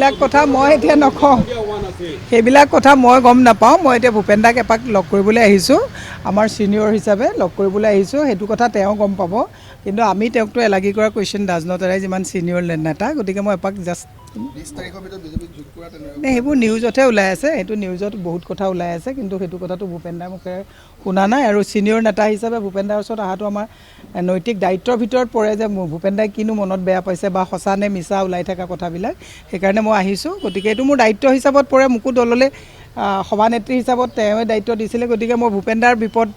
সেইবিলাক কথা মই এতিয়া নকওঁ, সেইবিলাক কথা মই গম নাপাওঁ। মই এতিয়া ভূপেন দাক এপাক লগ কৰিবলৈ আহিছোঁ, আমাৰ ছিনিয়ৰ হিচাপে লগ কৰিবলৈ আহিছোঁ। সেইটো কথা তেওঁ গম পাব, কিন্তু আমি তেওঁকতো এলাগী কৰা কুৱেশ্যন ডাজ নট এৰাইজ, ইমান ছিনিয়ৰ নেতা। গতিকে মই এপাক জাষ্ট সেইবোৰ নিউজতহে ওলাই আছে, সেইটো নিউজত বহুত কথা ওলাই আছে, কিন্তু সেইটো কথাটো ভূপেন দাৰ মুখেৰে শুনা নাই। আৰু ছিনিয়ৰ নেতা হিচাপে ভূপেন দাৰ ওচৰত অহাটো আমাৰ নৈতিক দায়িত্বৰ ভিতৰত পৰে যে ভূপেন দাই কিনো মনত বেয়া পাইছে বা সঁচা নে মিছা ওলাই থকা কথাবিলাক, সেইকাৰণে মই আহিছোঁ। গতিকে এইটো মোৰ দায়িত্ব হিচাপত পৰে, মোকো দললৈ সভানেত্ৰী হিচাপত তেওঁৱে দায়িত্ব দিছিলে। গতিকে মই ভূপেন দাৰ বিপদ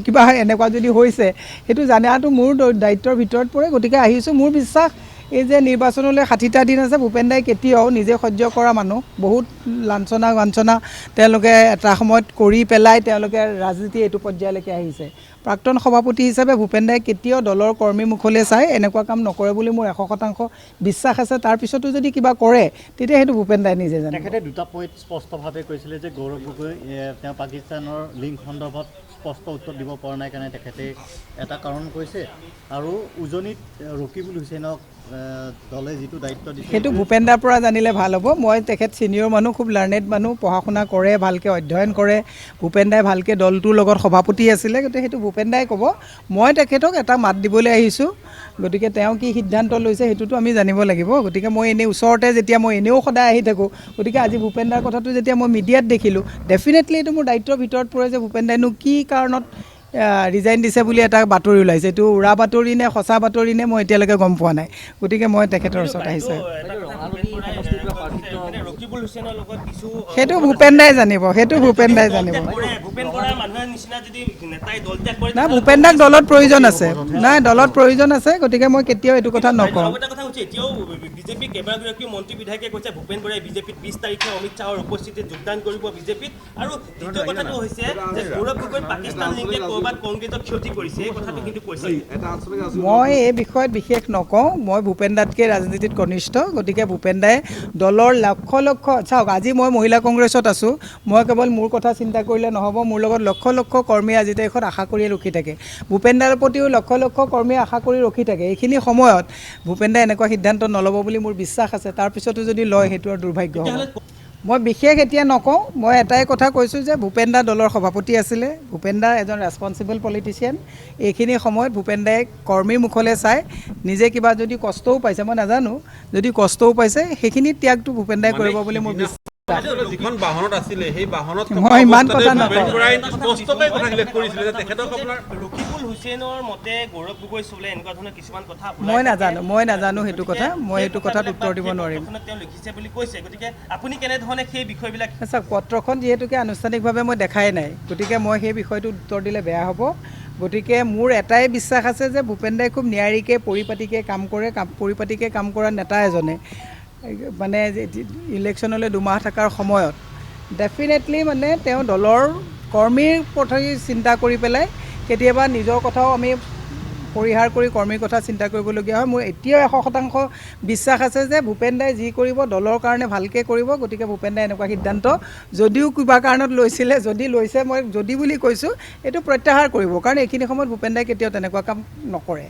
কিবা এনেকুৱা যদি হৈছে, সেইটো জনাটো মোৰ দায়িত্বৰ ভিতৰত পৰে। গতিকে আহিছোঁ। মোৰ বিশ্বাস এই যে নিৰ্বাচনলৈ 60টা দিন আছে, ভূপেন দাই কেতিয়াও নিজে সহ্য কৰা মানুহ, বহুত লাঞ্ছনা বাঞ্ছনা তেওঁলোকে এটা সময়ত কৰি পেলাই তেওঁলোকে ৰাজনীতি এইটো পৰ্যায়লৈকে আহিছে। প্ৰাক্তন সভাপতি হিচাপে ভূপেন দাই কেতিয়াও দলৰ কৰ্মী মুখলৈ চাই এনেকুৱা কাম নকৰে বুলি মোৰ 100% বিশ্বাস আছে। তাৰপিছতো যদি কিবা কৰে, তেতিয়া সেইটো ভূপেন দাই নিজে জানে। তেখেতে দুটা পইণ্ট স্পষ্টভাৱে কৈছিলে যে গৌৰৱ গগৈ তেওঁ পাকিস্তানৰ লিংক সন্দৰ্ভত স্পষ্ট উত্তৰ দিব পৰা নাই কাৰণে তেখেতে এটা কাৰণ কৈছে, আৰু উজনিত ৰকিবুল হুছেইনক দলে যিটো দায়িত্ব দিছে সেইটো ভূপেন দাৰ পৰা জানিলে ভাল হ'ব। মই তেখেত ছিনিয়ৰ মানুহ, খুব লাৰ্ণেড মানুহ, পঢ়া শুনা কৰে, ভালকৈ অধ্যয়ন কৰে। ভূপেন দাই ভালকৈ দলটোৰ লগত সভাপতি আছিলে, গতিকে সেইটো ভূপেন দাই ক'ব। মই তেখেতক এটা মাত দিবলৈ আহিছোঁ। গতিকে তেওঁ কি সিদ্ধান্ত লৈছে সেইটোতো আমি জানিব লাগিব। গতিকে মই এনেই ওচৰতে যেতিয়া মই এনেও সদায় আহি থাকোঁ, গতিকে আজি ভূপেন দাৰ কথাটো যেতিয়া মই মিডিয়াত দেখিলোঁ, ডেফিনেটলি এইটো মোৰ দায়িত্বৰ ভিতৰত পৰে যে ভূপেন দাইনো কি কাৰণত ৰিজাইন দিছে বুলি এটা বাতৰি ওলাইছে। এইটো উৰা বাতৰি নে সঁচা বাতৰি নে মই এতিয়ালৈকে গম পোৱা নাই। গতিকে মই তেখেতৰ ওচৰত আহিছোঁ। সেইটো ভূপেন দাই জানিব, সেইটো ভূপেন দাই জানিব। নাই, ভূপেন দাক দলত প্ৰয়োজন আছে, নাই দলত প্ৰয়োজন আছে। গতিকে মই কেতিয়াও এইটো কথা নকওঁ। বিজেপি কেইবাগৰাকীও মন্ত্ৰী বিধায়কে কৈছে ভূপেন বৰাই বিজেপিত 20 তাৰিখে অমিত শ্বাহৰ উপস্থিতিত যোগদান কৰিব বিজেপিত। আৰু দ্বিতীয় কথাটো হৈছে যে গৌৰৱ গগৈ পাকিস্তান লিংকে ক'ৰবাত কংগ্ৰেছক ক্ষতি কৰিছে, এই কথাটো কিন্তু কৈছে। মই এই বিষয়ত বিশেষ নকওঁ। মই ভূপেন দাতকৈ ৰাজনীতিত কনিষ্ঠ। গতিকে ভূপেন দাই দলৰ লক্ষ লক্ষ, চাওক আজি মই মহিলা কংগ্ৰেছত আছোঁ, মই কেৱল মোৰ কথা চিন্তা কৰিলে নহ'ব। মোৰ লগত লক্ষ লক্ষ কৰ্মী আজি তাৰিখত আশা কৰিয়ে ৰখি থাকে। ভূপেন দাৰ প্ৰতিও লক্ষ লক্ষ কৰ্মী আশা কৰি ৰখি থাকে। এইখিনি সময়ত ভূপেন দাই এনেকুৱা সিদ্ধান্ত নল'ব বুলি মোৰ বিশ্বাস আছে। তাৰপিছতো যদি লয়, সেইটো আৰু দুৰ্ভাগ্য হ'ব। মই বিশেষ এতিয়া নকওঁ। মই এটাই কথা কৈছোঁ যে ভূপেন দা দলৰ সভাপতি আছিলে, ভূপেন দা এজন ৰেছপনচিবল পলিটিচিয়ান। এইখিনি সময়ত ভূপেন দাই কৰ্মীৰ মুখলৈ চাই নিজে কিবা যদি কষ্টও পাইছে, মই নাজানো, যদি কষ্টও পাইছে সেইখিনি ত্যাগটো ভূপেন দাই কৰিব বুলি মোৰ বিশ্বাস। যিখন বাহনত আছিলে সেই বাহনত মই ইমান কথা নকওঁ। ৰকিবুল হুছেইনৰ মতে গৌৰৱ গগৈ চলে এনেকুৱা ধৰণৰ কিছুমান কথা মই নাজানো সেইটো কথা। মই সেইটো কথাত উত্তৰ দিব নোৱাৰিম। তেওঁ লিখিছে বুলি কৈছে। গতিকে আপুনি কেনেধৰণে সেই বিষয়বিলাক চাওক, পত্ৰখন যিহেতুকে আনুষ্ঠানিকভাৱে মই দেখাই নাই, গতিকে মই সেই বিষয়টোত উত্তৰ দিলে বেয়া হ'ব। গতিকে মোৰ এটাই বিশ্বাস আছে যে ভূপেন দাই খুব নিয়াৰিকৈ পৰিপাটিকৈ কাম কৰা নেতা এজনে মানে ইলেকশ্যনলৈ 2 মাহ থকাৰ সময়ত ডেফিনেটলি মানে তেওঁ দলৰ কৰ্মীৰ প্ৰতি চিন্তা কৰি পেলাই কেতিয়াবা নিজৰ কথাও আমি পৰিহাৰ কৰি কৰ্মীৰ কথা চিন্তা কৰিবলগীয়া হয়। মোৰ এতিয়াও 100% বিশ্বাস আছে যে ভূপেন দাই যি কৰিব দলৰ কাৰণে ভালকৈ কৰিব। গতিকে ভূপেন দাই এনেকুৱা সিদ্ধান্ত যদিও কিবা কাৰণত লৈছিলে, যদি লৈছে, মই যদি বুলি কৈছোঁ, এইটো প্ৰত্যাহাৰ কৰিব। কাৰণ এইখিনি সময়ত ভূপেন দাই কেতিয়াও তেনেকুৱা কাম নকৰে।